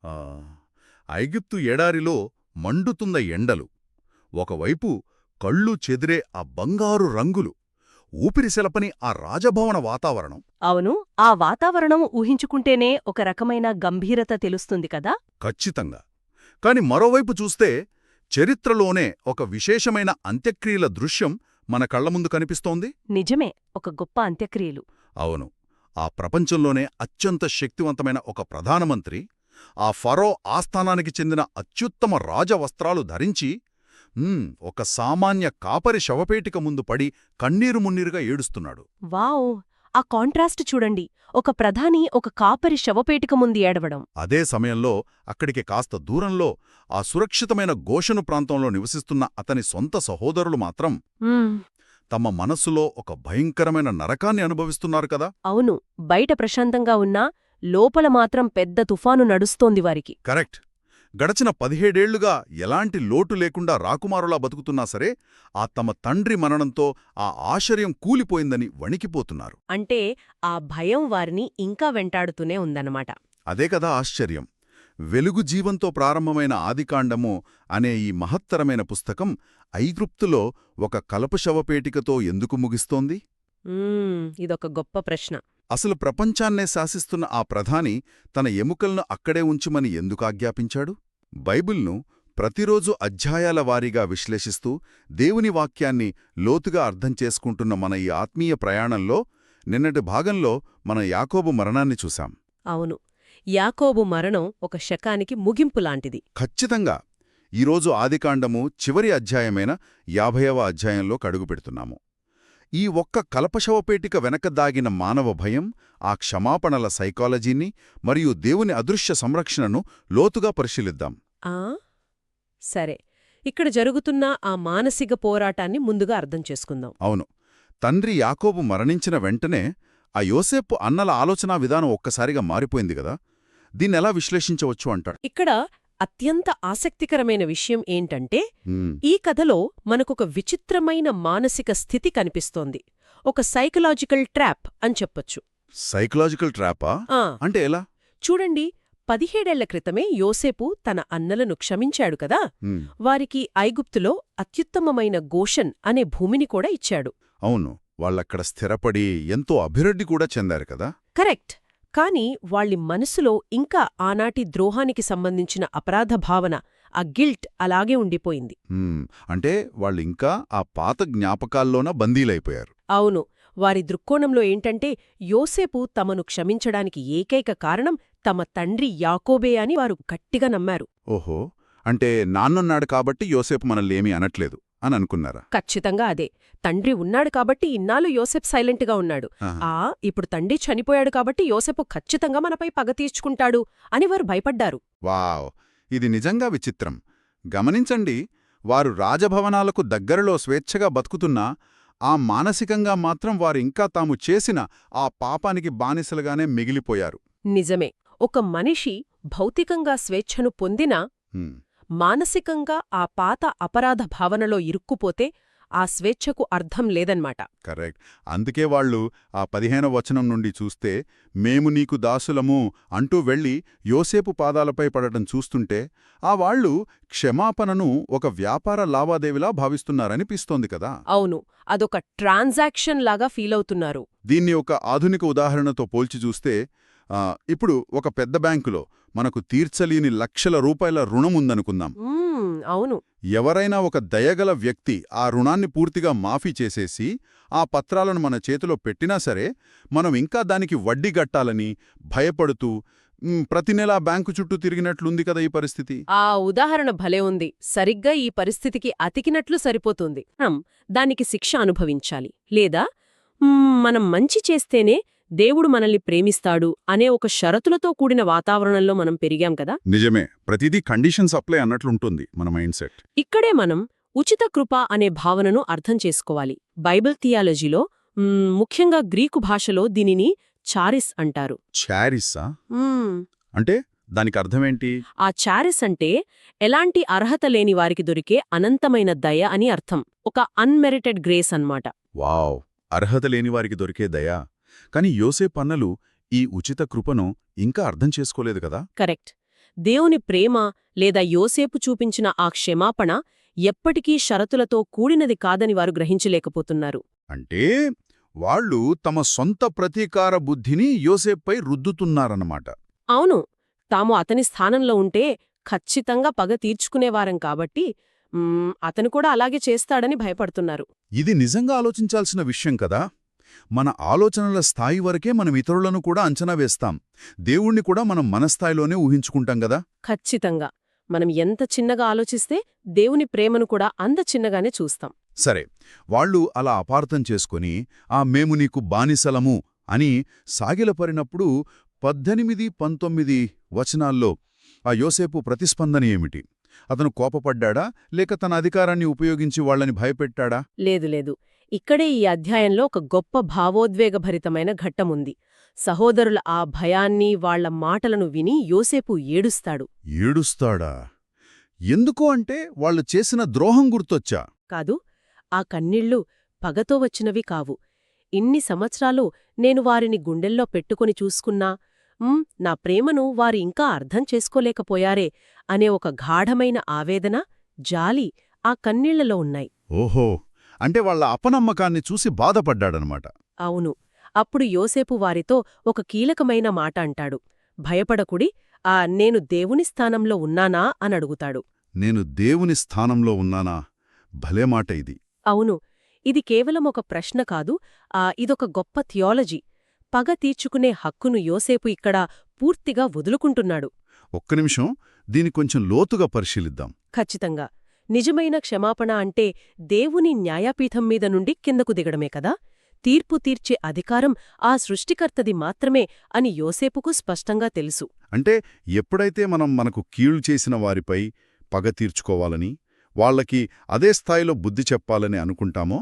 ఆ, ఐగుప్తు ఎడారిలో మండుతున్న ఎండలు, ఒకవైపు కళ్ళు చెదిరే ఆ బంగారు రంగులు, ఊపిరి సెలపని ఆ రాజభవన వాతావరణం. అవును, ఆ వాతావరణం ఊహించుకుంటేనే ఒక రకమైన గంభీరత తెలుస్తుంది కదా. ఖచ్చితంగా. కాని మరోవైపు చూస్తే చరిత్రలోనే ఒక విశేషమైన అంత్యక్రియల దృశ్యం మన కళ్లముందు కనిపిస్తోంది. నిజమే, ఒక గొప్ప అంత్యక్రియలు. అవును, ఆ ప్రపంచంలోనే అత్యంత శక్తివంతమైన ఒక ప్రధానమంత్రి ఆ ఫరో ఆస్థానానికి చెందిన అత్యుత్తమ రాజవస్త్రాలు ధరించి ఒక సామాన్య కాపరి శవపేటిక ముందు పడి కన్నీరు మున్నీరుగా ఏడుస్తున్నాడు. వావ్, ఆ కాంట్రాస్ట్ చూడండి. ఒక ప్రధాని ఒక కాపరి శవపేటిక ముందు ఏడవడం. అదే సమయంలో అక్కడికి కాస్త దూరంలో ఆ సురక్షితమైన గోషను ప్రాంతంలో నివసిస్తున్న అతని సొంత సహోదరులు మాత్రం తమ మనస్సులో ఒక భయంకరమైన నరకాన్ని అనుభవిస్తున్నారు కదా. అవును, బయట ప్రశాంతంగా ఉన్నా లోపల మాత్రం పెద్ద తుఫాను నడుస్తోంది వారికి. కరెక్ట్. గడచిన 17 ఏళ్లుగా ఎలాంటి లోటు లేకుండా రాకుమారులా బతుకుతున్నా సరే ఆ తమ తండ్రి మరణంతో ఆ ఆశ్చర్యం కూలిపోయిందని వణికిపోతున్నారు. అంటే ఆ భయం వారిని ఇంకా వెంటాడుతూనే ఉందన్నమాట. అదే కదా ఆశ్చర్యం. వెలుగు జీవంతో ప్రారంభమైన ఆదికాండము అనే ఈ మహత్తరమైన పుస్తకం ఐగుప్తులో ఒక కలపశవపేటికతో ఎందుకు ముగిస్తోంది? ఇదొక గొప్ప ప్రశ్న. అసలు ప్రపంచాన్నే శాసిస్తున్న ఆ ప్రధాని తన ఎముకలను అక్కడే ఉంచుమని ఎందుకు ఆజ్ఞాపించాడు? బైబిల్ను ప్రతిరోజు అధ్యాయాల వారీగా విశ్లేషిస్తూ దేవుని వాక్యాన్ని లోతుగా అర్థం చేసుకుంటున్న మన ఈ ఆత్మీయ ప్రయాణంలో నిన్నటి భాగంలో మన యాకోబు మరణాన్ని చూశాం. అవును, యాకోబు మరణం ఒక శకానికి ముగింపులాంటిది. ఖచ్చితంగా. ఈరోజు ఆదికాండము చివరి అధ్యాయమైన 50వ అధ్యాయంలో కడుగుపెడుతున్నాము. ఈ ఒక్క కలపశవపేటిక వెనక దాగిన మానవ భయం, ఆ క్షమాపణల సైకాలజీని మరియు దేవుని అదృశ్య సంరక్షణను లోతుగా పరిశీలిద్దాం. సరే, ఇక్కడ జరుగుతున్న ఆ మానసిక పోరాటాన్ని ముందుగా అర్థం చేసుకుందాం. అవును, తండ్రి యాకోబు మరణించిన వెంటనే ఆ యోసేపు అన్నల ఆలోచనా విధానం ఒక్కసారిగా మారిపోయింది గదా. దీన్నెలా విశ్లేషించవచ్చు అంటాడు. ఇక్కడ అత్యంత ఆసక్తికరమైన విషయం ఏంటంటే ఈ కథలో మనకొక విచిత్రమైన మానసిక స్థితి కనిపిస్తోంది. ఒక సైకలాజికల్ ట్రాప్ అని చెప్పొచ్చు. సైకలాజికల్ ట్రాపా? అంటే ఎలా? చూడండి, 17 ఏళ్ల క్రితమే యోసేపు తన అన్నలను క్షమించాడు కదా. వారికి ఐగుప్తులో అత్యుత్తమమైన గోషన్ అనే భూమిని కూడా ఇచ్చాడు. అవును, వాళ్ళక్కడ స్థిరపడి ఎంతో అభివృద్ధి కూడా చెందారు కదా. కరెక్ట్. కాని వాళ్ళి మనసులో ఇంకా ఆనాటి ద్రోహానికి సంబంధించిన అపరాధ భావన, ఆ గిల్ట్ అలాగే ఉండిపోయింది. అంటే వాళ్ళింకా ఆ పాత జ్ఞాపకాల్లోన బందీలైపోయారు. అవును, వారి దృక్కోణంలో ఏంటంటే యోసేపు తమను క్షమించడానికి ఏకైక కారణం తమ తండ్రి యాకోబే అని వారు గట్టిగా నమ్మారు. ఓహో, అంటే నాన్నున్నాడు కాబట్టి యోసేపు మనల్నేమీ అనట్లేదు అని అనుకున్నారా? ఖచ్చితంగా అదే. తండ్రి ఉన్నాడు కాబట్టి ఇన్నాళ్ళు యోసేపు సైలెంట్గా ఉన్నాడు. ఇప్పుడు తండ్రి చనిపోయాడు కాబట్టి యోసేపు ఖచ్చితంగా మనపై పగ తీర్చుకుంటాడు అని వారు భయపడ్డారు. వావ్, ఇది నిజంగా విచిత్రం. గమనించండి, వారు రాజభవనాలకు దగ్గరలో స్వేచ్ఛగా బతుకుతున్నా ఆ మానసికంగా మాత్రం వారింకా తాము చేసిన ఆ పాపానికి బానిసలుగానే మిగిలిపోయారు. నిజమే. ఒక మనిషి భౌతికంగా స్వేచ్ఛను పొందినా మానసికంగా ఆ పాత అపరాధ భావనలో ఇరుక్కుపోతే ఆ స్వేచ్ఛకు అర్థం లేదన్మాట. కరెక్ట్. అందుకే వాళ్ళు ఆ 15వ వచనం నుండి చూస్తే మేము నీకు దాసులము అంటూ వెళ్లి యోసేపు పాదాలపై పడటం చూస్తుంటే ఆ వాళ్ళు క్షమాపణను ఒక వ్యాపార లావాదేవీలా భావిస్తున్నారనిపిస్తోంది కదా. అవును, అదొక ట్రాన్సాక్షన్ లాగా ఫీలవుతున్నారు. దీన్ని ఒక ఆధునిక ఉదాహరణతో పోల్చి చూస్తే ఇప్పుడు ఒక పెద్ద బ్యాంకులో మనకు తీర్చలేని లక్షల రూపాయల రుణం ఉందనుకుందాం. అవును, ఎవరైనా ఒక దయగల వ్యక్తి ఆ రుణాన్ని పూర్తిగా మాఫీ చేసేసి ఆ పత్రాలను మన చేతిలో పెట్టినా సరే మనం ఇంకా దానికి వడ్డీ గట్టాలని భయపడుతూ ప్రతి నెలా బ్యాంకు చుట్టూ తిరిగినట్లుంది కదా ఈ పరిస్థితి. ఆ ఉదాహరణ భలే ఉంది. సరిగ్గా ఈ పరిస్థితికి అతికినట్లు సరిపోతుంది. దానికి శిక్ష అనుభవించాలి, లేదా మనం మంచి చేస్తేనే దేవుడు మనల్ని ప్రేమిస్తాడు అనే ఒక షరతులతో కూడిన వాతావరణంలో మనం పెరిగాం కదా. నిజమే, ప్రతిదీ కండిషన్స్ అప్లై అన్నట్లుంటుంది మన మైండ్ సెట్. ఇక్కడే మనం ఉచిత కృప అనే భావనను అర్థం చేసుకోవాలి. బైబిల్ థియాలజీలో ముఖ్యంగా గ్రీకు భాషలో దీనిని చారిస్ అంటారు. చారిస్సా? అంటే దానికి అర్థమేంటి? ఆ చారిస్ అంటే ఎలాంటి అర్హత లేని వారికి దొరికే అనంతమైన దయ అని అర్థం. ఒక అన్మెరిటెడ్ గ్రేస్ అన్నమాట. వావ్, అర్హత లేని వారికి దొరికే దయ. కాని యోసేపు అన్నలు ఈ ఉచిత కృపను ఇంకా అర్థం చేసుకోలేదు కదా. కరెక్ట్. దేవుని ప్రేమ లేదా యోసేపు చూపించిన ఆ క్షమాపణ ఎప్పటికీ షరతులతో కూడినది కాదని వారు గ్రహించలేకపోతున్నారు. అంటే వాళ్ళు తమ సొంత ప్రతీకార బుద్ధిని యోసేప్పై రుద్దుతున్నారన్నమాట. అవును, తాము అతని స్థానంలో ఉంటే ఖచ్చితంగా పగ తీర్చుకునేవారం కాబట్టి అతను కూడా అలాగే చేస్తాడని భయపడుతున్నారు. ఇది నిజంగా ఆలోచించాల్సిన విషయం కదా. మన ఆలోచనల స్థాయి వరకే మనం ఇతరులను కూడా అంచనా వేస్తాం. దేవుణ్ణి కూడా మనం మన స్థాయిలోనే ఊహించుకుంటాం గదా. ఖచ్చితంగా. మనం ఎంత చిన్నగా ఆలోచిస్తే దేవుని ప్రేమను కూడా అంత చిన్నగానే చూస్తాం. సరే, వాళ్ళు అలా అపార్థం చేసుకుని మేము నీకు బానిసలము అని సాగిలపరినప్పుడు 18, 19 వచనాల్లో ఆ యోసేపు ప్రతిస్పందన ఏమిటి? అతను కోపపడ్డాడా, లేక తన అధికారాన్ని ఉపయోగించి వాళ్ళని భయపెట్టాడా? లేదు. ఇక్కడే ఈ అధ్యాయంలో ఒక గొప్ప భావోద్వేగభరితమైన ఘట్టముంది. సహోదరుల ఆ భయాన్ని, వాళ్ల మాటలను విని యోసేపు ఏడుస్తాడు. ఏడుస్తాడా? ఎందుకు అంటే వాళ్ళు చేసిన ద్రోహం గుర్తొచ్చా? కాదు, ఆ కన్నీళ్లు పగతో వచ్చినవి కావు. ఇన్ని సంవత్సరాలు నేను వారిని గుండెల్లో పెట్టుకొని చూసుకున్నా, నా ప్రేమను వారు ఇంకా అర్థం చేసుకోలేకపోయారే అనే ఒక గాఢమైన ఆవేదన, జాలి ఆ కన్నీళ్లలో ఉన్నాయి. ఓహో, అంటే వాళ్ళ అపనమ్మకాన్ని చూసి బాధపడ్డాడనమాట. అవును. అప్పుడు యోసేపు వారితో ఒక కీలకమైన మాట అంటాడు. భయపడకుడి, నేను దేవుని స్థానంలో ఉన్నానా అనడుగుతాడు. నేను దేవుని స్థానంలో ఉన్నానా? భలే మాట ఇది. అవును, ఇది కేవలం ఒక ప్రశ్న కాదు, ఇదొక గొప్ప థియాలజీ. పగ తీర్చుకునే హక్కును యోసేపు ఇక్కడ పూర్తిగా వదులుకుంటున్నాడు. ఒక్క నిమిషం, దీని కొంచెం లోతుగా పరిశీలిద్దాం. ఖచ్చితంగా. నిజమైన క్షమాపణ అంటే దేవుని న్యాయపీఠం మీద నుండి కిందకు దిగడమే కదా. తీర్పు తీర్చే అధికారం ఆ సృష్టికర్తది మాత్రమే అని యోసేపుకు స్పష్టంగా తెలుసు. అంటే ఎప్పుడైతే మనం మనకు కీళ్లు చేసిన వారిపై పగ తీర్చుకోవాలని, వాళ్లకి అదే స్థాయిలో బుద్ధి చెప్పాలని అనుకుంటామో,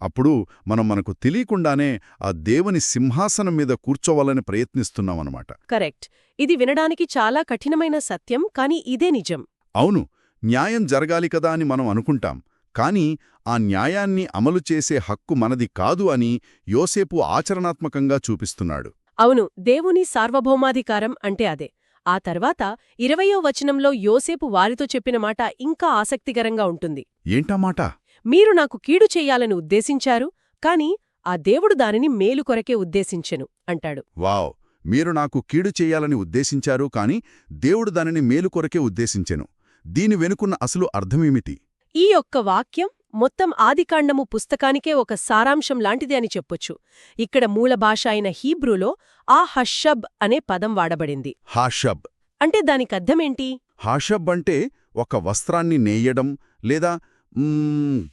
అప్పుడు మనం మనకు తెలియకుండానే ఆ దేవుని సింహాసనం మీద కూర్చోవాలని ప్రయత్నిస్తున్నామన్నమాట. కరెక్ట్. ఇది వినడానికి చాలా కఠినమైన సత్యం, కాని ఇదే నిజం. అవును, న్యాయం జరగాలి కదా అని మనం అనుకుంటాం. కాని ఆ న్యాయాన్ని అమలు చేసే హక్కు మనది కాదు అని యోసేపు ఆచరణాత్మకంగా చూపిస్తున్నాడు. అవును, దేవుని సార్వభౌమాధికారం అంటే అదే. ఆ తర్వాత 20వ వచనంలో యోసేపు వారితో చెప్పిన మాట ఇంకా ఆసక్తికరంగా ఉంటుంది. ఏంటా మాట? మీరు నాకు కీడు చెయ్యాలని ఉద్దేశించారు, కాని ఆ దేవుడు దానిని మేలు కొరకే ఉద్దేశించెను అంటాడు. వావ్! మీరు నాకు కీడు చెయ్యాలని ఉద్దేశించారు, కాని దేవుడు దానిని మేలు కొరకే ఉద్దేశించెను. దీని వెనుకున్న అసలు అర్థమేమిటి? ఈ ఒక్క వాక్యం మొత్తం ఆదికాండము పుస్తకానికే ఒక సారాంశం లాంటిది అని చెప్పొచ్చు. ఇక్కడ మూల భాష అయిన హీబ్రూలో ఆ హషబ్ అనే పదం వాడబడింది. హాషబ్ అంటే దానికర్థమేంటి? హాషబ్ అంటే ఒక వస్త్రాన్ని నేయడం, లేదా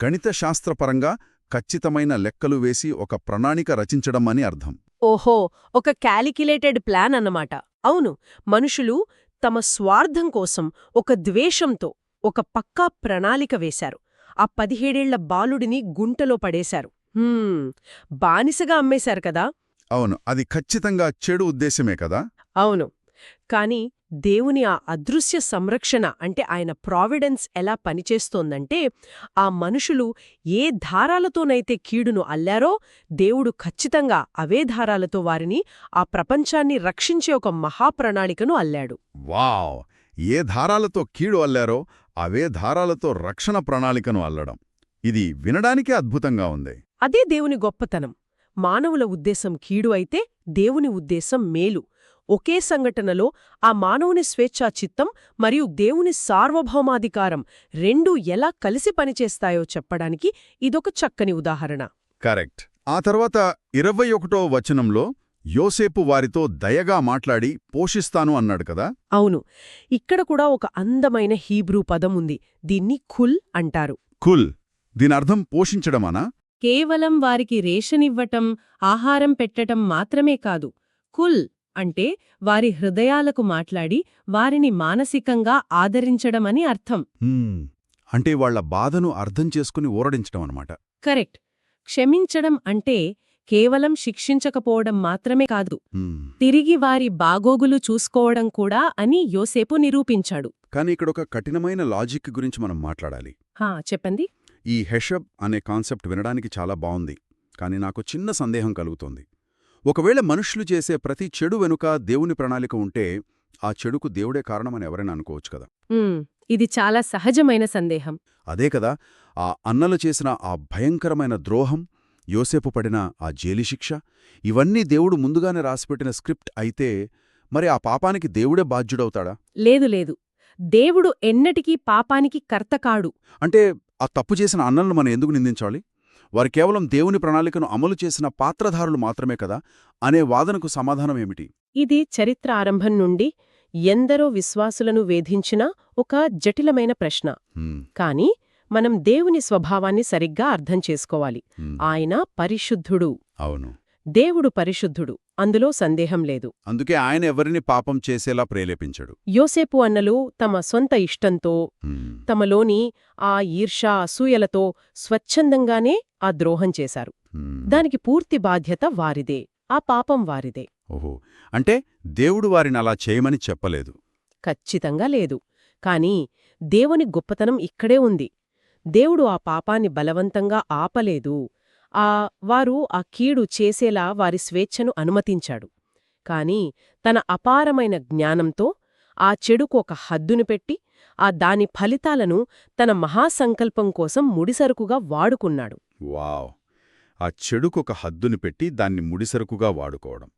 గణిత శాస్త్రపరంగా ఖచ్చితమైన లెక్కలు వేసి ఒక ప్రణాళిక రచించడం అని అర్థం. ఓహో, ఒక క్యాలిక్యులేటెడ్ ప్లాన్ అన్నమాట. అవును, మనుషులు తమ స్వార్థం కోసం ఒక ద్వేషంతో ఒక పక్కా ప్రణాళిక వేశారు. ఆ 17 ఏళ్ల బాలుడిని గుంటలో పడేశారు. బానిసగా అమ్మేశారు కదా. అవును, అది ఖచ్చితంగా చెడు ఉద్దేశమే కదా. అవును, కాని దేవుని ఆ అదృశ్య సంరక్షణ అంటే ఆయన ప్రావిడెన్స్ ఎలా పనిచేస్తోందంటే, ఆ మనుషులు ఏ ధారాలతోనైతే కీడును అల్లారో దేవుడు ఖచ్చితంగా అవే ధారాలతో వారిని, ఆ ప్రపంచాన్ని రక్షించే ఒక మహాప్రణాళికను అల్లాడు. వావ్! ఏ ధారాలతో కీడు అల్లారో అవే ధారాలతో రక్షణ ప్రణాళికను అల్లడం, ఇది వినడానికే అద్భుతంగా ఉంది. అదే దేవుని గొప్పతనం. మానవుల ఉద్దేశం కీడు అయితే దేవుని ఉద్దేశం మేలు. ఒకే సంఘటనలో ఆ మానవుని స్వేచ్ఛాచిత్తం మరియు దేవుని సార్వభౌమాధికారం రెండూ ఎలా కలిసి పనిచేస్తాయో చెప్పడానికి ఇదొక చక్కని ఉదాహరణ. కరెక్ట్. ఆ తర్వాత 21వ వచనంలో యోసేపు వారితో దయగా మాట్లాడి పోషిస్తాను అన్నాడు కదా. అవును, ఇక్కడ కూడా ఒక అందమైన హీబ్రూ పదం ఉంది. దీన్ని ఖుల్ అంటారు. ఖుల్, దీనర్థం పోషించడమనా? కేవలం వారికి రేషనివ్వటం, ఆహారం పెట్టటం మాత్రమే కాదు. ఖుల్ అంటే వారి హృదయాలకు మాట్లాడి వారిని మానసికంగా ఆదరించడమని అర్థం. అంటే వాళ్ల బాధను అర్థం చేసుకుని ఊరడించడం అన్నమాట. కరెక్ట్. క్షమించడం అంటే కేవలం శిక్షించకపోవడం మాత్రమే కాదు, తిరిగి వారి బాగోగులు చూసుకోవడం కూడా అని యోసేపు నిరూపించాడు. కాని ఇక్కడొక కఠినమైన లాజిక్ గురించి మనం మాట్లాడాలి. చెప్పండి. ఈ హెషబ్ అనే కాన్సెప్ట్ వినడానికి చాలా బావుంది, కాని నాకు చిన్న సందేహం కలుగుతోంది. ఒకవేళ మనుష్యులు చేసే ప్రతి చెడు వెనుక దేవుని ప్రణాళిక ఉంటే, ఆ చెడుకు దేవుడే కారణమని ఎవరైనా అనుకోవచ్చు కదా. ఇది చాలా సహజమైన సందేహం. అదే కదా, ఆ అన్నలు చేసిన ఆ భయంకరమైన ద్రోహం, యోసేపు పడిన ఆ జైలుశిక్ష, ఇవన్నీ దేవుడు ముందుగానే రాసిపెట్టిన స్క్రిప్ట్ అయితే మరి ఆ పాపానికి దేవుడే బాధ్యుడవుతాడా? లేదు లేదు. దేవుడు ఎన్నటికీ పాపానికి కర్త కాడు. అంటే ఆ తప్పు చేసిన అన్నలను మనం ఎందుకు నిందించాలి? వారు కేవలం దేవుని ప్రణాళికను అమలు చేసిన పాత్రధారులు మాత్రమే కదా అనే వాదనకు సమాధానమేమిటి? ఇది చరిత్ర ఆరంభం నుండి ఎందరో విశ్వాసులను వేధించిన ఒక జటిలమైన ప్రశ్న. హ్మ్, కాని మనం దేవుని స్వభావాన్ని సరిగ్గా అర్థం చేసుకోవాలి. హ్మ్. ఆయన పరిశుద్ధుడు. అవును. దేవుడు పరిశుద్ధుడు, అందులో సందేహం లేదు. అందుకే ఆయన ఎవరిని పాపం చేసేలా ప్రేరేపించడు. యోసేపు అన్నలు తమ సొంత ఇష్టంతో, హ్మ్, తమలోని ఆ ఈర్ష అసూయలతో స్వచ్ఛందంగానే ఆ ద్రోహం చేశారు. హ్మ్. దానికి పూర్తి బాధ్యత వారిదే, ఆ పాపం వారిదే. ఓహో, అంటే దేవుడు వారిని అలా చేయమని చెప్పలేదు. ఖచ్చితంగా లేదు. కాని దేవుని గొప్పతనం ఇక్కడే ఉంది. దేవుడు ఆ పాపాన్ని బలవంతంగా ఆపలేదు. వారు ఆ కీడు చేసేలా వారి స్వేచ్ఛను అనుమతించాడు. కాని తన అపారమైన జ్ఞానంతో ఆ చెడుకు ఒక హద్దును పెట్టి, దాని ఫలితాలను తన మహాసంకల్పం కోసం ముడిసరుకుగా వాడుకున్నాడు. వావ్! ఆ చెడుకొక హద్దుని పెట్టి దాన్ని ముడిసరుకుగా వాడుకోవడం.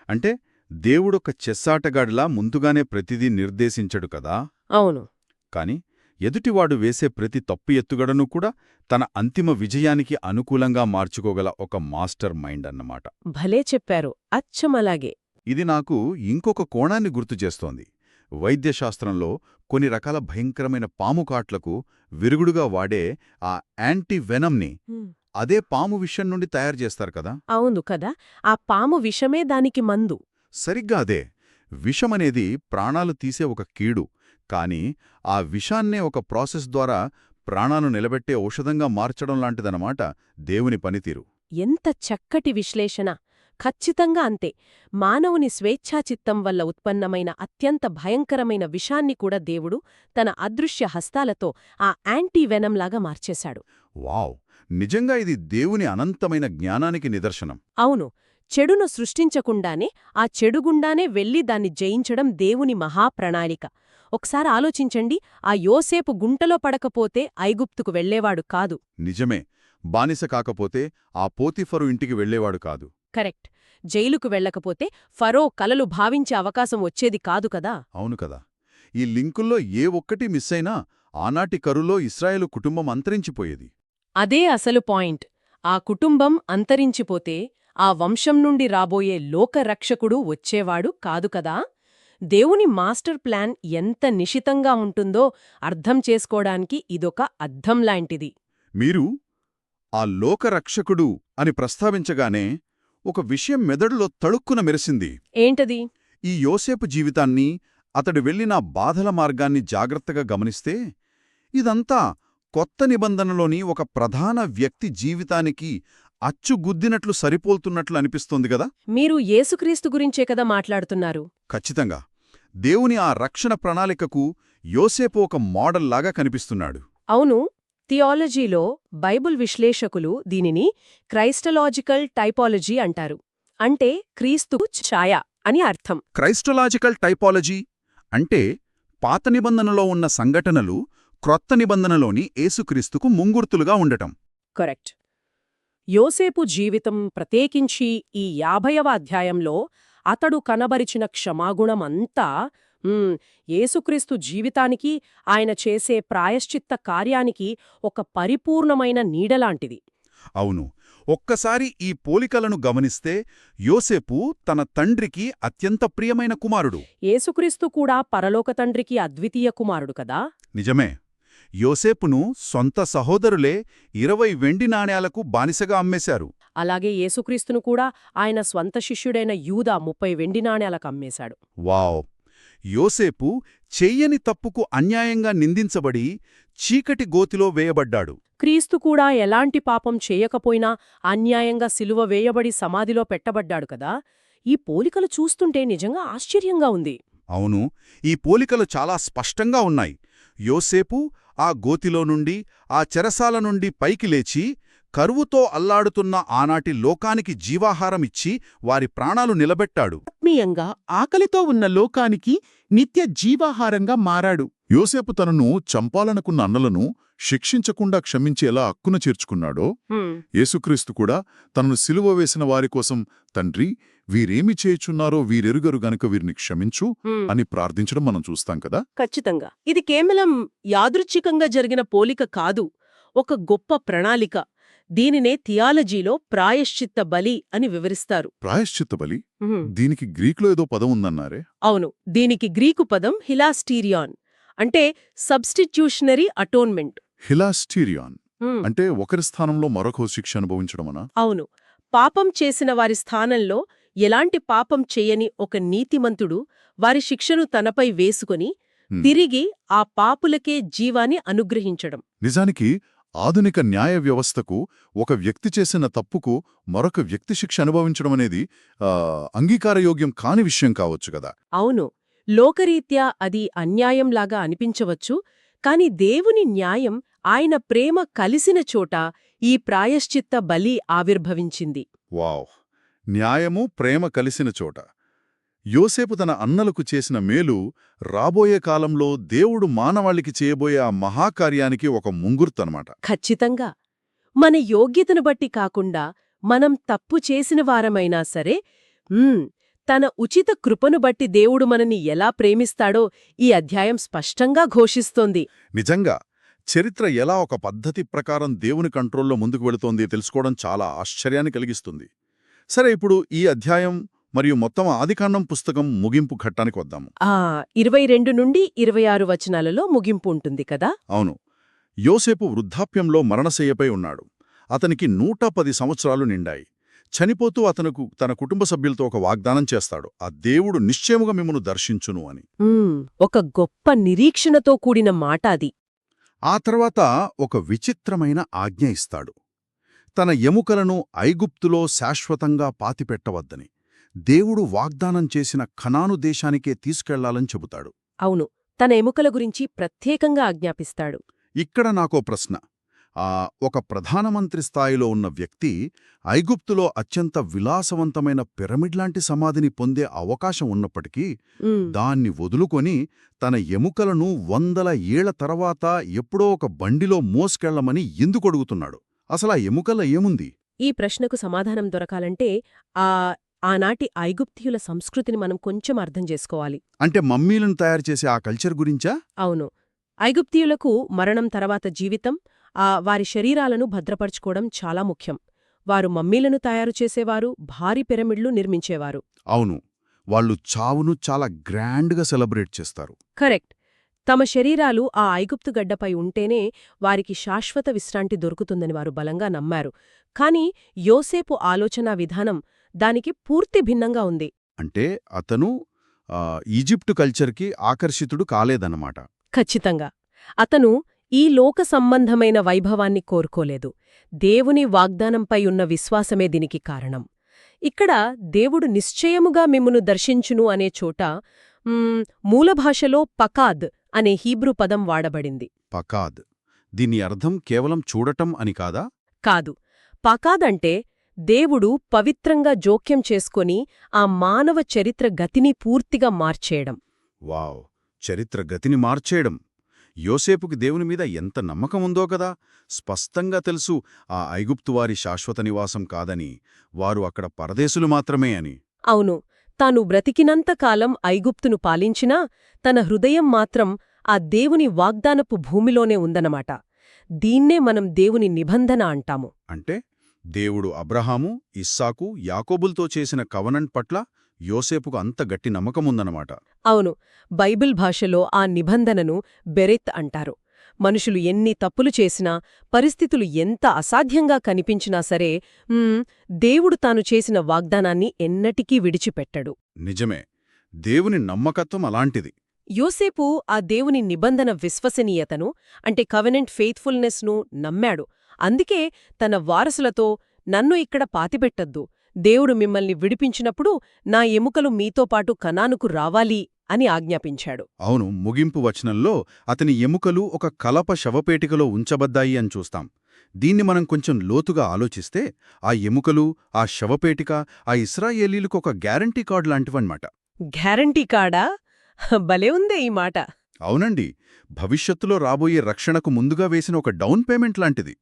అంటే దేవుడొక చెస్సాటగాడిలా ముందుగానే ప్రతిదీ నిర్దేశించడు కదా. అవును. కాని ఎదుటివాడు వేసే ప్రతి తప్పు ఎత్తుగడను కూడా తన అంతిమ విజయానికి అనుకూలంగా మార్చుకోగల ఒక మాస్టర్ మైండ్ అన్నమాట. భలే చెప్పారు, అచ్చమలాగే. ఇది నాకు ఇంకొక కోణాన్ని గుర్తుచేస్తోంది. వైద్యశాస్త్రంలో కొన్ని రకాల భయంకరమైన పాముకాట్లకు విరుగుడుగా వాడే ఆ యాంటీవెనమ్ని అదే పాము విషం నుండి తయారు చేస్తారు కదా. అవును కదా, ఆ పాము విషమే దానికి మందు. సరిగ్గా అదే. విషమనేది ప్రాణాలు తీసే ఒక కీడు, కాని ఆ విషాన్నే ఒక ప్రాసెస్ ద్వారా ప్రాణాలు నిలబెట్టే ఔషధంగా మార్చడం లాంటిదన్నమాట దేవుని పనితీరు. ఎంత చక్కటి విశ్లేషణ! ఖచ్చితంగా అంతే. మానవుని స్వేచ్ఛాచిత్తం వల్ల ఉత్పన్నమైన అత్యంత భయంకరమైన విషాన్ని కూడా దేవుడు తన అదృశ్య హస్తాలతో ఆ యాంటీవెనంలాగా మార్చేశాడు. వావ్! నిజంగా ఇది దేవుని అనంతమైన జ్ఞానానికి నిదర్శనం. అవును. చెడును సృష్టించకుండానే ఆ చెడుగుండానే వెళ్లి దాన్ని జయించడం దేవుని మహాప్రణాళిక. ఒకసారి ఆలోచించండి, ఆ యోసేపు గుంటలో పడకపోతే ఐగుప్తుకు వెళ్లేవాడు కాదు. నిజమే. బానిస కాకపోతే ఆ పోతిఫరు ఇంటికి వెళ్లేవాడు కాదు. కరెక్ట్. జైలుకు వెళ్లకపోతే ఫరో కలలు భావించే అవకాశం వచ్చేది కాదు కదా. అవును కదా. ఈ లింకుల్లో ఏ ఒక్కటి మిస్సైనా ఆనాటి కరులో ఇశ్రాయేలు కుటుంబం అంతరించిపోయేది. అదే అసలు పాయింట్. ఆ కుటుంబం అంతరించిపోతే ఆ వంశం నుండి రాబోయే లోకరక్షకుడు వచ్చేవాడు కాదు కదా. దేవుని మాస్టర్ ప్లాన్ ఎంత నిశితంగా ఉంటుందో అర్థం చేసుకోవడానికి ఇదొక అద్దంలాంటిది. మీరు ఆ లోకరక్షకుడు అని ప్రస్తావించగానే ఒక విషయం మెదడులో తళుక్కున మెరిసింది. ఏంటది? ఈ యోసేపు జీవితాన్ని, అతడు వెళ్లిన బాధల మార్గాన్ని జాగ్రత్తగా గమనిస్తే ఇదంతా కొత్త నిబంధనలోని ఒక ప్రధాన వ్యక్తి జీవితానికి అచ్చుగుద్దినట్లు సరిపోల్తున్నట్లు అనిపిస్తోంది గదా. మీరు యేసుక్రీస్తు గురించే కదా మాట్లాడుతున్నారు. ఖచ్చితంగా. దేవుని ఆ రక్షణ ప్రణాళికకు యోసేపు ఒక మోడల్లాగా కనిపిస్తున్నాడు. అవును. థియాలజీలో బైబుల్ విశ్లేషకులు దీనిని క్రైస్టలాజికల్ టైపాలజీ అంటారు. అంటే క్రీస్తుకు ఛాయ అని అర్థం. క్రైస్టలాజికల్ టైపాలజీ అంటే పాత నిబంధనలో ఉన్న సంఘటనలు క్రొత్త నిబంధనలోని యేసుక్రీస్తుకు ముంగుర్తులుగా ఉండటం. కరెక్ట్. యోసేపు జీవితం, ప్రత్యేకించి ఈ 50వ అధ్యాయంలో అతడు కనబరిచిన క్షమాగుణమంతా యేసుక్రీస్తు జీవితానికి, ఆయన చేసే ప్రాయశ్చిత్త కార్యానికి ఒక పరిపూర్ణమైన నీడలాంటిది. అవును. ఒక్కసారి ఈ పోలికలను గమనిస్తే యోసేపు తన తండ్రికి అత్యంత ప్రియమైన కుమారుడు. యేసుక్రీస్తు కూడా పరలోక తండ్రికి అద్వితీయ కుమారుడు కదా. నిజమే. యోసేపును సొంత సహోదరులే 20 వెండి నాణేలకు బానిసగా అమ్మేశారు. అలాగే యేసుక్రీస్తును కూడా ఆయన స్వంత శిష్యుడైన యూదా 30 వెండి నాణేలకు అమ్మేశాడు. వావ్! యోసేపు చెయ్యని తప్పుకు అన్యాయంగా నిందించబడి చీకటి గోతిలో వేయబడ్డాడు. క్రీస్తు కూడా ఎలాంటి పాపం చేయకపోయినా అన్యాయంగా సిలువ వేయబడి సమాధిలో పెట్టబడ్డాడు కదా. ఈ పోలికలు చూస్తుంటే నిజంగా ఆశ్చర్యంగా ఉంది. అవును, ఈ పోలికలు చాలా స్పష్టంగా ఉన్నాయి. యోసేపు ఆ గోతిలో నుండి, ఆ చెరసాల నుండి పైకి లేచి కరువుతో అల్లాడుతున్న ఆనాటి లోకానికి జీవాహారమిచ్చి వారి ప్రాణాలు నిలబెట్టాడు. ఆత్మీయంగా ఆకలితో ఉన్న లోకానికి నిత్య జీవాహారంగా మారాడు. యోసేపు తనను చంపాలనుకున్న అన్నలను శిక్షించకుండా క్షమించేలా అక్కున చేర్చుకున్నాడో, యేసుక్రీస్తు కూడా తనను సిలువ వేసిన వారికోసం తండ్రి వీరేమి చేయుచున్నారో వీరెరుగరు గనుక వీరిని క్షమించు అని ప్రార్థించడం మనం చూస్తాం కదా. ఖచ్చితంగా ఇది కేవలం యాదృచ్ఛికంగా జరిగిన పోలిక కాదు, ఒక గొప్ప ప్రణాళిక. దీనినే థియాలజీలో ప్రాయశ్చిత్త బలి అని వివరిస్తారు. ప్రాయశ్చిత్త బలి, దీనికి గ్రీకులో ఏదో పదం ఉందన్నారే. అవును, దీనికి గ్రీకు పదం హిలాస్టీరియాన్, అంటే సబ్స్టిట్యూషనరీ అటోన్మెంట్. హిలాస్టీరియాన్ అంటే ఒకరి స్థానంలో మరొక శిక్ష అనుభవించడమనా? అవును, పాపం చేసిన వారి స్థానంలో ఎలాంటి పాపం చేయని ఒక నీతిమంతుడు వారి శిక్షను తనపై వేసుకుని తిరిగి ఆ పాపులకే జీవాన్ని అనుగ్రహించడం. నిజానికి ఆధునిక న్యాయ వ్యవస్థకు ఒక వ్యక్తి చేసిన తప్పుకు మరొక వ్యక్తి శిక్ష అనుభవించడమనేది అంగీకారయోగ్యం కాని విషయం కావచ్చు కదా. అవును, లోకరీత్యా అది అన్యాయంలాగా అనిపించవచ్చు, కాని దేవుని న్యాయం, ఆయన ప్రేమ కలిసిన చోట ఈ ప్రాయశ్చిత్త బలి ఆవిర్భవించింది. వావ్! న్యాయము ప్రేమ కలిసిన చోట. యోసేపు తన అన్నలకు చేసిన మేలు రాబోయే కాలంలో దేవుడు మానవాళికి చేయబోయే ఆ మహాకార్యానికి ఒక ముంగుర్తనమాట. ఖచ్చితంగా. మన యోగ్యతను బట్టి కాకుండా మనం తప్పు చేసిన వారమైనా సరే, తన ఉచిత కృపను బట్టి దేవుడు మనని ఎలా ప్రేమిస్తాడో ఈ అధ్యాయం స్పష్టంగా ఘోషిస్తోంది. నిజంగా చరిత్ర ఎలా ఒక పద్ధతి ప్రకారం దేవుని కంట్రోల్లో ముందుకు వెళుతోంది తెలుసుకోవడం చాలా ఆశ్చర్యాన్ని కలిగిస్తుంది. సరే, ఇప్పుడు ఈ అధ్యాయం మరియు మొత్తం ఆదికాండం పుస్తకం ముగింపు ఘట్టానికి వద్దాము. 22 నుండి 26 వచనాలలో ముగింపు ఉంటుంది కదా. అవును, యోసేపు వృద్ధాప్యంలో మరణశయ్యపై ఉన్నాడు. అతనికి 110 సంవత్సరాలు నిండాయి. చనిపోతూ అతనుకు తన కుటుంబ సభ్యులతో ఒక వాగ్దానం చేస్తాడు, ఆ దేవుడు నిశ్చయముగా మిమ్మును దర్శించును అని. ఒక గొప్ప నిరీక్షణతో కూడిన మాట అది. ఆ తర్వాత ఒక విచిత్రమైన ఆజ్ఞ ఇస్తాడు. తన ఎముకలను ఐగుప్తులో శాశ్వతంగా పాతిపెట్టవద్దని, దేవుడు వాగ్దానం చేసిన కనాను దేశానికే తీసుకెళ్లాలని చెబుతాడు. అవును, తన ఎముకల గురించి ప్రత్యేకంగా ఆజ్ఞాపిస్తాడు. ఇక్కడ నాకో ప్రశ్న. ఒక ప్రధానమంత్రి స్థాయిలో ఉన్న వ్యక్తి ఐగుప్తులో అత్యంత విలాసవంతమైన పిరమిడ్లాంటి సమాధిని పొందే అవకాశం ఉన్నప్పటికీ దాన్ని వదులుకొని తన ఎముకలను 100 ఏళ్ల తర్వాత ఎప్పుడో ఒక బండిలో మోసుకెళ్లమని ఎందుకు అడుగుతున్నాడు? అసలా ఎముకల ఏముంది? ఈ ప్రశ్నకు సమాధానం దొరకాలంటే ఆనాటి ఐగుప్తీయుల సంస్కృతిని మనం కొంచెం అర్థం చేసుకోవాలి. అంటే మమ్మీలను తయారు చేసే ఆ కల్చర్ గురించా? అవును, ఐగుప్తీయులకు మరణం తర్వాత జీవితం, వారి శరీరాలను భద్రపరుచుకోవడం చాలా ముఖ్యం. వారు మమ్మీలను తయారు చేసేవారు, భారీ పిరమిడ్లు నిర్మించేవారు. అవును, వాళ్ళు చావును చాలా గ్రాండ్గా సెలబ్రేట్ చేస్తారు. కరెక్ట్. తమ శరీరాలు ఆ ఐగుప్తు గడ్డపై ఉంటేనే వారికి శాశ్వత విశ్రాంతి దొరుకుతుందని వారు బలంగా నమ్మారు. కాని యోసేపు ఆలోచనా విధానం దానికి పూర్తి భిన్నంగా ఉంది. అంటే అతను ఈజిప్టు కల్చర్కి ఆకర్షితుడు కాలేదన్నమాట. ఖచ్చితంగా. అతను ఈ లోక సంబంధమైన వైభవాన్ని కోరుకోలేదు. దేవుని వాగ్దానంపై ఉన్న విశ్వాసమే దీనికి కారణం. ఇక్కడ దేవుడు నిశ్చయముగా మిమ్మును దర్శించును అనే చోట మూలభాషలో పకాద్ అనే హీబ్రూ పదం వాడబడింది. పకాద్, దీని అర్థం కేవలం చూడటం అని కాదా? కాదు. పకాద్ అంటే దేవుడు పవిత్రంగా జోక్యం చేసుకొని ఆ మానవ చరిత్ర గతిని పూర్తిగా మార్చేయడం. వావ్! చరిత్ర గతిని మార్చేయడం. యోసేపుకి దేవుని మీద ఎంత నమ్మకం ఉందో కదా. స్పష్టంగా తెలుసు ఆ ఐగుప్తువారి శాశ్వత నివాసం కాదని, వారు అక్కడ పరదేశులు మాత్రమే అని. అవును, తాను బ్రతికినంతకాలం ఐగుప్తును పాలించినా తన హృదయం మాత్రం ఆ దేవుని వాగ్దానపు భూమిలోనే ఉందన్నమాట. దీన్నే మనం దేవుని నిబంధన అంటాము. అంటే దేవుడు అబ్రహాము, ఇస్సాకు, యాకోబుల్తో చేసిన కవనెంట్ పట్ల యోసేపుకు అంత గట్టి నమ్మకముందన్నమాట. అవును, బైబిల్ భాషలో ఆ నిబంధనను బెరెత్ అంటారు. మనుషులు ఎన్ని తప్పులు చేసినా, పరిస్థితులు ఎంత అసాధ్యంగా కనిపించినా సరే, దేవుడు తాను చేసిన వాగ్దానాన్ని ఎన్నటికీ విడిచిపెట్టడు. నిజమే, దేవుని నమ్మకత్వం అలాంటిది. యోసేపు ఆ దేవుని నిబంధన విశ్వసనీయతను, అంటే కవెనెంట్ ఫెయిత్ఫుల్నెస్ను నమ్మాడు. అందుకే తన వారసులతో, నన్ను ఇక్కడ పాతిపెట్టద్దు, దేవుడు మిమ్మల్ని విడిపించినప్పుడు నా ఎముకలు మీతో పాటు కనానుకు రావాలి అని ఆజ్ఞాపించాడు. అవును, ముగింపు వచనంలో అతని ఎముకలు ఒక కలప శవపేటికలో ఉంచబద్దాయి అని చూస్తాం. దీన్ని మనం కొంచెం లోతుగా ఆలోచిస్తే ఆ ఎముకలు, ఆ శవపేటిక, ఆ ఇశ్రాయేలీలకు ఒక గ్యారంటీ కార్డు లాంటివన్నమాట. గ్యారంటీ కార్డా? భలే ఉందే ఈ మాట. అవునండి, భవిష్యత్తులో రాబోయే రక్షణకు ముందుగా వేసిన ఒక డౌన్ పేమెంట్ లాంటిది.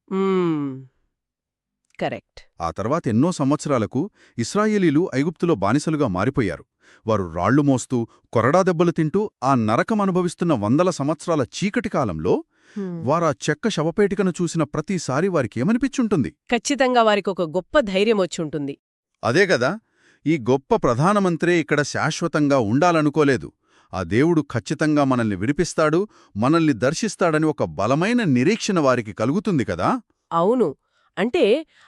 కరెక్ట్. ఆ తర్వాత ఎన్నో సంవత్సరాలకు ఇశ్రాయేలీలు ఐగుప్తులో బానిసలుగా మారిపోయారు. వారు రాళ్లు మోస్తూ, కొరడా దెబ్బలు తింటూ ఆ నరకం అనుభవిస్తున్న వందల సంవత్సరాల చీకటి కాలంలో వారా చెక్క శవపేటికను చూసిన ప్రతిసారి వారికేమనిపిచ్చుంటుంది? ఖచ్చితంగా వారికొక గొప్ప ధైర్యం వచ్చుంటుంది. అదేగదా, ఈ గొప్ప ప్రధానమంత్రే ఇక్కడ శాశ్వతంగా ఉండాలనుకోలేదు. ఆ దేవుడు ఖచ్చితంగా మనల్ని విడిపిస్తాడు, మనల్ని దర్శిస్తాడని ఒక బలమైన నిరీక్షణ వారికి కలుగుతుంది కదా. అవును. అంటే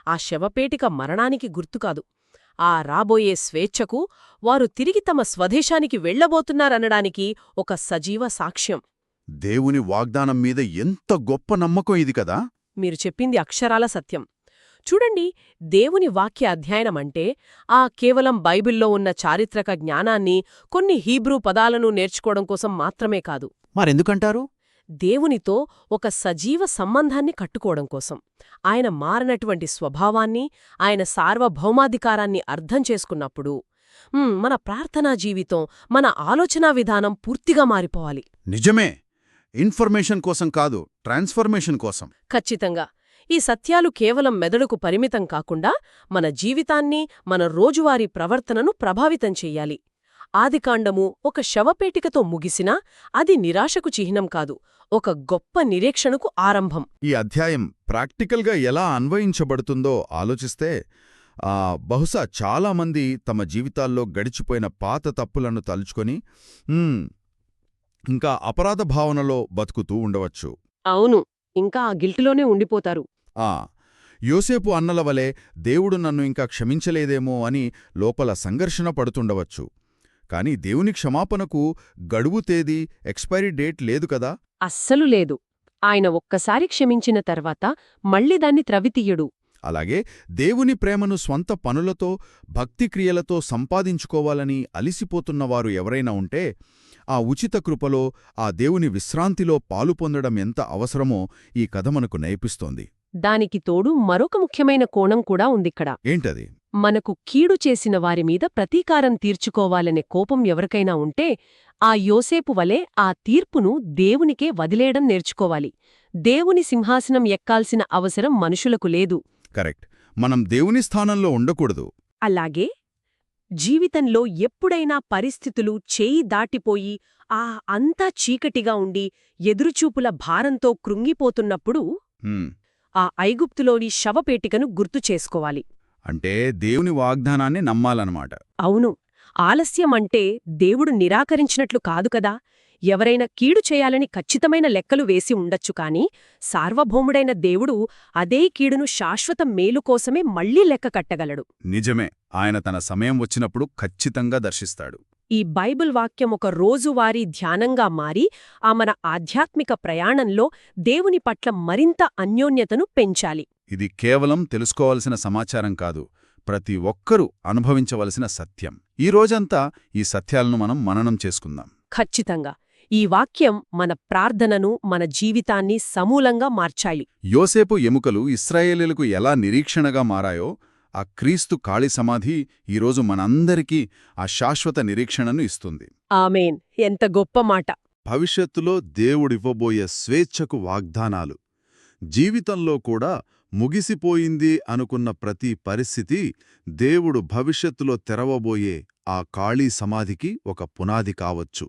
ఆ శవపేటిక మరణానికి గుర్తుకాదు, ఆ రాబోయే స్వేచ్ఛకు, వారు తిరిగి తమ స్వదేశానికి వెళ్లబోతున్నారనడానికి ఒక సజీవ సాక్ష్యం. దేవుని వాగ్దానం మీద ఎంత గొప్ప నమ్మకం ఇది కదా. మీరు చెప్పింది అక్షరాల సత్యం. చూడండి, దేవుని వాక్య అధ్యయనమంటే కేవలం బైబిల్లో ఉన్న చారిత్రక జ్ఞానాన్ని, కొన్ని హీబ్రూ పదాలను నేర్చుకోవడం కోసం మాత్రమే కాదు. మరెందుకంటారు? దేవునితో ఒక సజీవ సంబంధాన్ని కట్టుకోవడం కోసం. ఆయన మారనటువంటి స్వభావాన్ని, ఆయన సార్వభౌమాధికారాన్ని అర్థం చేసుకున్నప్పుడు మన ప్రార్థనా జీవితం, మన ఆలోచనా విధానం పూర్తిగా మారిపోవాలి. నిజమే. ఇన్ఫర్మేషన్ కోసం కాదు, ట్రాన్స్ఫర్మేషన్ కోసం. ఖచ్చితంగా. ఈ సత్యాలు కేవలం మెదడుకు పరిమితం కాకుండా మన జీవితాన్ని, మన రోజువారీ ప్రవర్తనను ప్రభావితం చెయ్యాలి. ఆదికాండము ఒక శవపేటికతో ముగిసినా అది నిరాశకు చిహ్నం కాదు, ఒక గొప్ప నిరీక్షణకు ఆరంభం. ఈ అధ్యాయం ప్రాక్టికల్గా ఎలా అన్వయించబడుతుందో ఆలోచిస్తే బహుశా చాలామంది తమ జీవితాల్లో గడిచిపోయిన పాత తప్పులను తలుచుకొని ఇంకా అపరాధ భావనలో బతుకుతూ ఉండవచ్చు. అవును, ఇంకా ఆ గిల్టులోనే ఉండిపోతారు. యోసేపు అన్నల వలె దేవుడు నన్ను ఇంకా క్షమించలేదేమో అని లోపల సంఘర్షణ పడుతుండవచ్చు. కాని దేవుని క్షమాపణకు గడువు తేదీ, ఎక్స్పైరీ డేట్ లేదు కదా. అస్సలు లేదు. ఆయన ఒక్కసారి క్షమించిన తర్వాత మళ్ళీ దాన్ని త్రవితీయడు. అలాగే దేవుని ప్రేమను స్వంత పనులతో, భక్తిక్రియలతో సంపాదించుకోవాలని అలిసిపోతున్నవారు ఎవరైనా ఉంటే, ఆ ఉచిత కృపలో, ఆ దేవుని విశ్రాంతిలో పాలు పొందడం ఎంత అవసరమో ఈ కథ మనకు నేర్పిస్తోంది. దానికి తోడు మరొక ముఖ్యమైన కోణం కూడా ఉందిక్కడ. ఏంటది? మనకు కీడు చేసిన వారిమీద ప్రతీకారం తీర్చుకోవాలనే కోపం ఎవరికైనా ఉంటే, ఆ యోసేపు వలె ఆ తీర్పును దేవునికే వదిలేయడం నేర్చుకోవాలి. దేవుని సింహాసనం ఎక్కాల్సిన అవసరం మనుషులకు లేదు. కరెక్ట్. మనం దేవుని స్థానంలో ఉండకూడదు. అలాగే జీవితంలో ఎప్పుడైనా పరిస్థితులు చేయి దాటిపోయి అంతా చీకటిగా ఉండి ఎదురుచూపుల భారంతో కృంగిపోతున్నప్పుడు ఆ ఐగుప్తులోని శవపేటికను గుర్తు చేసుకోవాలి. అంటే దేవుని వాగ్దానాన్ని నమ్మాలన్నమాట. అవును. ఆలస్యమంటే దేవుడు నిరాకరించినట్లు కాదు కదా. ఎవరైనా కీడు చేయాలని ఖచ్చితమైన లెక్కలు వేసి ఉండొచ్చు కాని, సార్వభౌముడైన దేవుడు అదే కీడును శాశ్వత మేలు కోసమే మళ్లీ లెక్క కట్టగలడు. నిజమే. ఆయన తన సమయం వచ్చినప్పుడు ఖచ్చితంగా దర్శిస్తాడు. ఈ బైబిల్ వాక్యం ఒక రోజువారీ ధ్యానంగా మారి మన ఆధ్యాత్మిక ప్రయాణంలో దేవుని పట్ల మరింత అన్యోన్యతను పెంచాలి. ఇది కేవలం తెలుసుకోవలసిన సమాచారం కాదు, ప్రతి ఒక్కరూ అనుభవించవలసిన సత్యం. ఈ రోజంతా ఈ సత్యాలను మనం మననం చేసుకుందాం. ఖచ్చితంగా. ఈ వాక్యం మన ప్రార్థనను, మన జీవితాన్ని సమూలంగా మార్చాలి. యోసేపు ఎముకలు ఇశ్రాయేలీలకు ఎలా నిరీక్షణగా మారాయో, ఆ క్రీస్తు ఖాళీ సమాధి ఈరోజు మనందరికీ ఆ శాశ్వత నిరీక్షణను ఇస్తుంది. ఆమేన్. ఎంత గొప్ప మాట. భవిష్యత్తులో దేవుడివ్వబోయే స్వేచ్ఛకు వాగ్దానాలు. జీవితంలో కూడా ముగిసిపోయింది అనుకున్న ప్రతి పరిస్థితి దేవుడు భవిష్యత్తులో తెరవబోయే ఆ ఖాళీ సమాధికి ఒక పునాది కావచ్చు.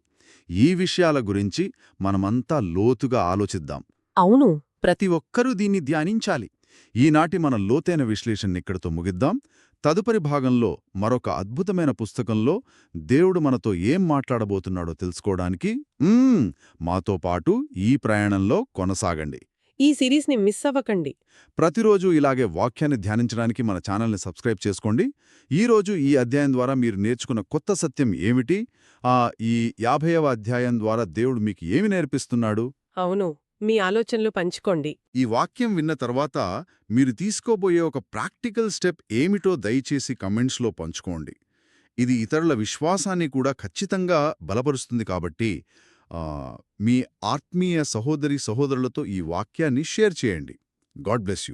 ఈ విషయాల గురించి మనమంతా లోతుగా ఆలోచిద్దాం. అవును. ప్రతి ఒక్కరూ దీన్ని ధ్యానించాలి. ఈనాటి మన లోతైన విశ్లేషణనిక్కడితో ముగిద్దాం. తదుపరి భాగంలో మరొక అద్భుతమైన పుస్తకంలో దేవుడు మనతో ఏం మాట్లాడబోతున్నాడో తెలుసుకోవడానికి మాతో పాటు ఈ ప్రయాణంలో కొనసాగండి. ఈ సిరీస్ని మిస్ అవ్వకండి. ప్రతిరోజు ఇలాగే వాక్యాన్ని ధ్యానించడానికి మన ఛానల్ని సబ్స్క్రైబ్ చేసుకోండి. ఈరోజు ఈ అధ్యాయం ద్వారా మీరు నేర్చుకున్న కొత్త సత్యం ఏమిటి? ఈ 50వ అధ్యాయం ద్వారా దేవుడు మీకు ఏమి నేర్పిస్తున్నాడు? అవును, మీ ఆలోచనలు పంచుకోండి. ఈ వాక్యం విన్న తర్వాత మీరు తీసుకోబోయే ఒక ప్రాక్టికల్ స్టెప్ ఏమిటో దయచేసి కమెంట్స్లో పంచుకోండి. ఇది ఇతరుల విశ్వాసాన్ని కూడా ఖచ్చితంగా బలపరుస్తుంది. కాబట్టి మీ ఆత్మీయ సహోదరి సహోదరులతో ఈ వాక్యాన్ని షేర్ చేయండి. God bless you.